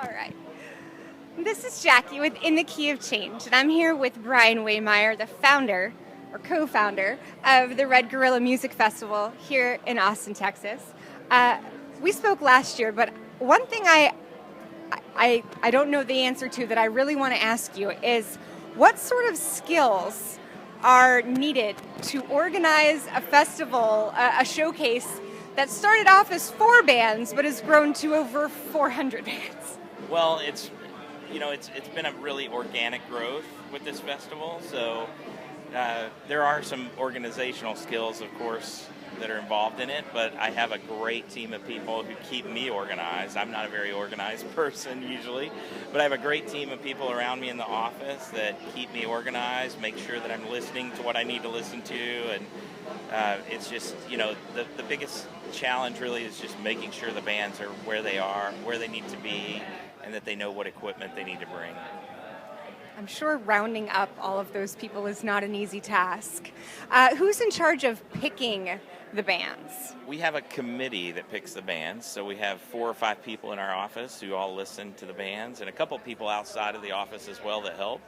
All right. This is Jackie with In the Key of Change, and I'm here with Brian Waymire, the founder or co-founder of the Red Gorilla Music Festival here in Austin, Texas. We spoke last year, but one thing I don't know the answer to that I really want to ask you is what sort of skills are needed to organize a festival, a showcase that started off as 4 bands but has grown to over 400 bands? Well, it's been a really organic growth with this festival, so there are some organizational skills, of course, that are involved in it, but I have a great team of people who keep me organized. I'm not a very organized person usually, but I have a great team of people around me in the office that keep me organized, make sure that I'm listening to what I need to listen to, and it's just, the biggest challenge really is just making sure the bands are where they are, where they need to be, and that they know what equipment they need to bring. I'm sure rounding up all of those people is not an easy task. Who's in charge of picking the bands? We have a committee that picks the bands, so we have 4 or 5 people in our office who all listen to the bands, and a couple people outside of the office as well that help.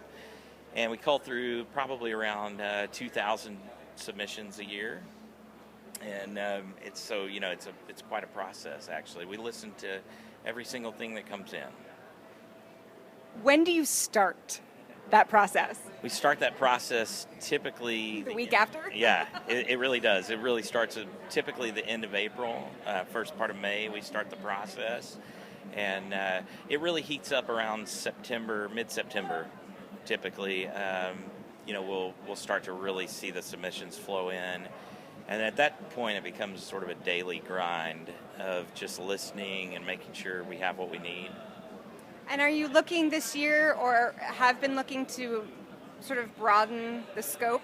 And we cull through probably around 2,000 submissions a year, and it's quite a process actually. We listen to every single thing that comes in. When do you start that process? We start that process typically the week after? Yeah, it really does. It really starts at typically the end of April, first part of May. We start the process, and it really heats up around September, mid-September. Typically, we'll start to really see the submissions flow in, and at that point, it becomes sort of a daily grind of just listening and making sure we have what we need. And are you looking this year, or have been looking to sort of broaden the scope?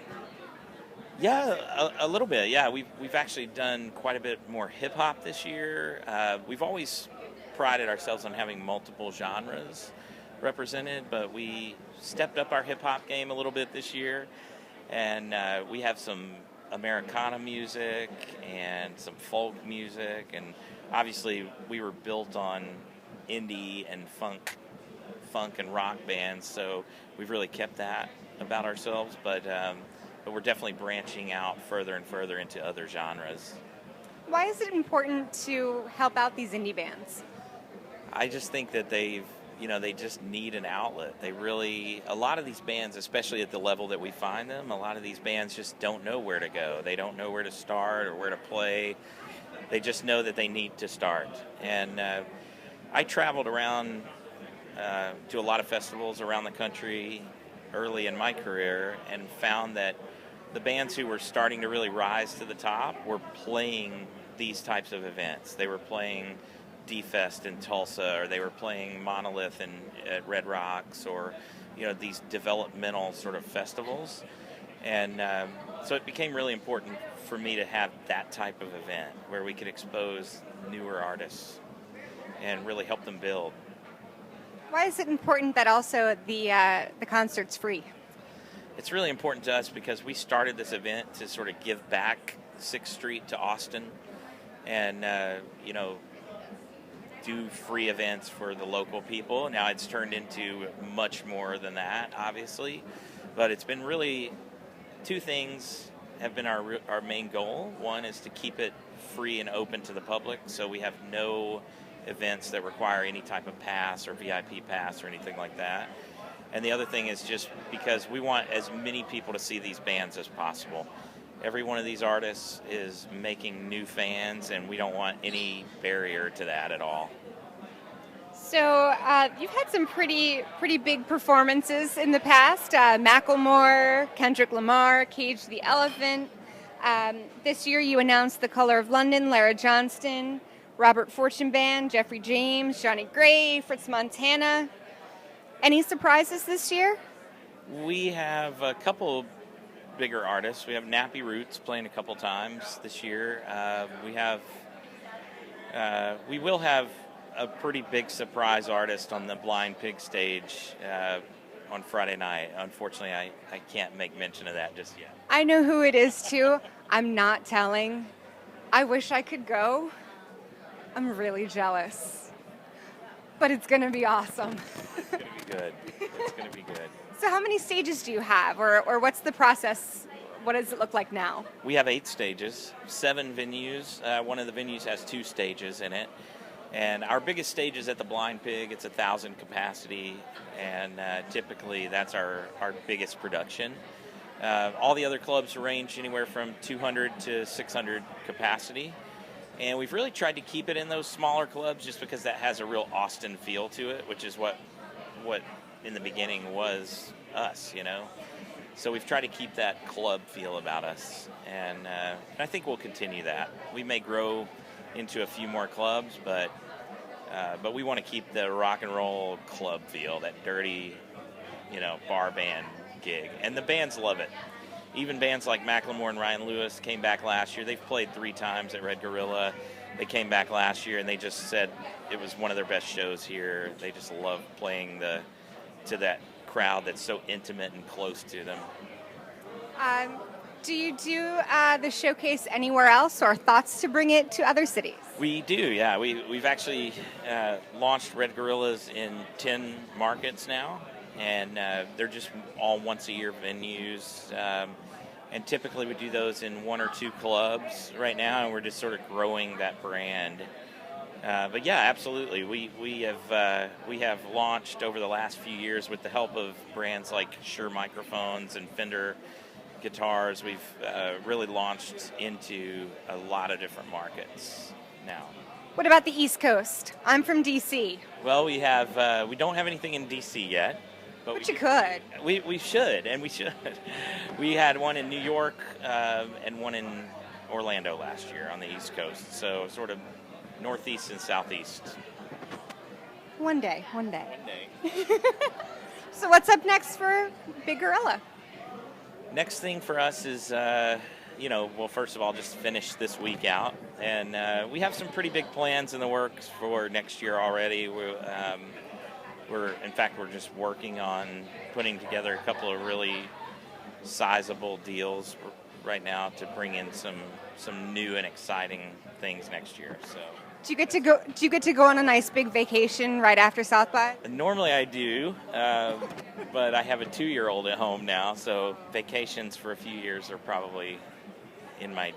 Yeah, a little bit. Yeah, we've actually done quite a bit more hip hop this year. We've always prided ourselves on having multiple genres represented, but we stepped up our hip hop game a little bit this year, and we have some Americana music and some folk music, and obviously we were built on indie and funk and rock bands, so we've really kept that about ourselves, but we're definitely branching out further and further into other genres. Why is it important to help out these indie bands? I just think that they just need an outlet. A lot of these bands, especially at the level that we find them, a lot of these bands just don't know where to go. They don't know where to start or where to play. They just know that they need to start. And I traveled around to a lot of festivals around the country early in my career and found that the bands who were starting to really rise to the top were playing these types of events. They were playing D-Fest in Tulsa, or they were playing Monolith at Red Rocks, or these developmental sort of festivals. And so it became really important for me to have that type of event where we could expose newer artists and really help them build. Why is it important that also the concert's free? It's really important to us because we started this event to sort of give back 6th Street to Austin, and do free events for the local people. Now it's turned into much more than that, obviously, but it's been really 2 things have been our main goal. One is to keep it free and open to the public, so we have no events that require any type of pass or VIP pass or anything like that. And the other thing is just because we want as many people to see these bands as possible. Every one of these artists is making new fans, and we don't want any barrier to that at all. So you've had some pretty big performances in the past. Macklemore, Kendrick Lamar, Cage the Elephant. This year you announced The Color of London, Lara Johnston, Robert Fortune Band, Jeffrey James, Johnny Gray, Fritz Montana. Any surprises this year? We have a couple bigger artists. We have Nappy Roots playing a couple times this year. We will have a pretty big surprise artist on the Blind Pig stage on Friday night. Unfortunately, I can't make mention of that just yet. I know who it is too. I'm not telling. I wish I could go. I'm really jealous. But it's going to be awesome. It's going to be good. It's going to be good. So how many stages do you have, or what's the process? What does it look like now? We have 8 stages, 7 venues. One of the venues has 2 stages in it. And our biggest stage is at the Blind Pig. It's 1,000 capacity, and typically that's our biggest production. All the other clubs range anywhere from 200 to 600 capacity. And we've really tried to keep it in those smaller clubs just because that has a real Austin feel to it, which is what in the beginning was us, you know. So we've tried to keep that club feel about us, and I think we'll continue that. We may grow into a few more clubs, but we want to keep the rock and roll club feel, that dirty, you know, bar band gig. And the bands love it. Even bands like Macklemore and Ryan Lewis came back last year. They've played 3 times at Red Gorilla. They came back last year, and they just said it was one of their best shows here. They just love playing to that crowd that's so intimate and close to them. Do you do the showcase anywhere else, or thoughts to bring it to other cities? We do, yeah. We've actually launched Red Gorillas in 10 markets now, and they're just all once-a-year venues. And typically we do those in 1 or 2 clubs right now, and we're just sort of growing that brand. But yeah, absolutely. We have launched over the last few years with the help of brands like Shure microphones and Fender guitars. We've really launched into a lot of different markets now. What about the East Coast? I'm from D.C. Well, we don't have anything in D.C. yet. But you could. We should. We had one in New York and one in Orlando last year on the East Coast. So sort of northeast and southeast. One day. So what's up next for Big Gorilla? Next thing for us is, well, first of all, just finish this week out. And we have some pretty big plans in the works for next year already. We're just working on putting together a couple of really sizable deals right now to bring in some new and exciting things next year. So. Do you get to go on a nice big vacation right after South by? Normally I do, but I have a 2-year-old at home now, so vacations for a few years are probably in my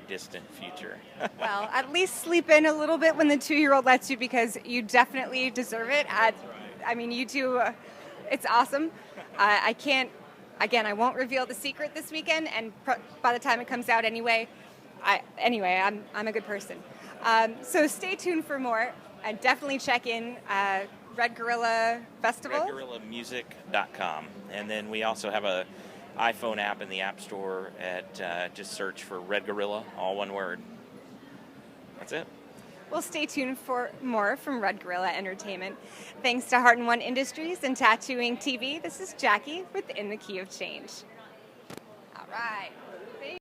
distant future. Well, at least sleep in a little bit when the 2-year-old lets you, because you definitely deserve it. I mean, you two, it's awesome. I won't reveal the secret this weekend, and by the time it comes out anyway, I'm a good person. So stay tuned for more, and definitely check in Red Gorilla Festival. RedGorillaMusic.com. And then we also have a iPhone app in the App Store at just search for Red Gorilla, all one word. That's it. Well, stay tuned for more from Red Gorilla Entertainment. Thanks to Heart & One Industries and Tattooing TV, this is Jackie with In the Key of Change. All right.